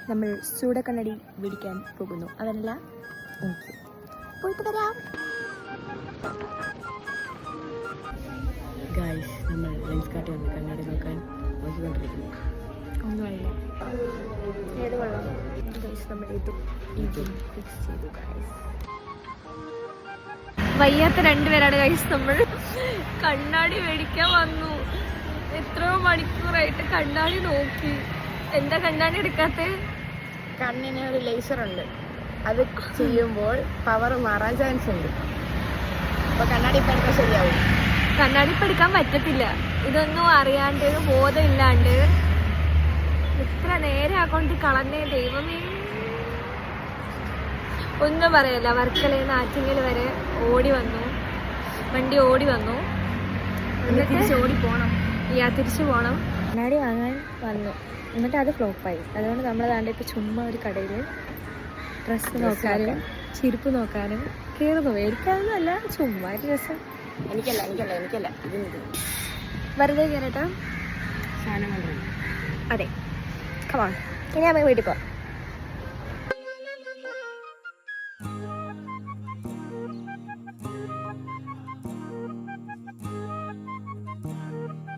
നമ്മൾ ചൂടക്കണ്ണടി പിടിക്കാൻ പോകുന്നു. അതല്ല പോയിട്ട് വരാം. നമ്മൾ ലെൻസ് കാട്ടി വന്ന് കണ്ണാടി നോക്കാൻ നോക്കിക്കൊണ്ടിരിക്കുന്നു. ഒന്നുമില്ല. ഏത് വെള്ളം നമ്മൾ ഇതും ഫിക്സ് ചെയ്തു. വയ്യാത്ത രണ്ടുപേരാണ് ഗൈസ്. നമ്മൾ കണ്ണാടി മേടിക്കാൻ വന്നു. എത്രയോ മണിക്കൂറായിട്ട് കണ്ണാടി നോക്കി. എന്താ കണ്ണാടി എടുക്കാത്ത? കണ്ണിന് ഒരു ലേസർ ഉണ്ട്, അത് ചെയ്യുമ്പോൾ പവർ മാറാൻ ചാൻസ് ഉണ്ട്. അപ്പൊ കണ്ണാടി ഇപ്പം എടുക്കാൻ ശരിയാവും. കണ്ണാടി ഇപ്പം എടുക്കാൻ പറ്റത്തില്ല. ഇതൊന്നും അറിയാണ്ട് ബോധമില്ലാണ്ട് ഇത്ര നേരെ അക്കൗണ്ട് കളഞ്ഞേ ദൈവമേ. ഒന്നും പറയല്ല. വർക്കലയിൽ നിന്ന് ആറ്റിങ്ങൽ വരെ ഓടി വന്നു, വണ്ടി ഓടി വന്നു. ഓടി പോകണം. തിരിച്ചു പോകണം. കണ്ണാടി വാങ്ങാൻ വന്നു, എന്നിട്ട് അത് ഫ്ലോപ്പായി. അതുകൊണ്ട് നമ്മൾ താണ്ട് ഇപ്പോൾ ചുമ്മാ ഒരു കടയിൽ ഡ്രസ്സ് നോക്കാനും ചെരുപ്പ് നോക്കാനും കയറുന്നു. മേടിക്കാനൊന്നും അല്ല, ചുമ്മാ ഒരു രസം. എനിക്കല്ല വെറുതെ കയറട്ടോ. അതെ, കമാൺ. ഇനി അമ്മ വീട്ടിൽ പോവാം.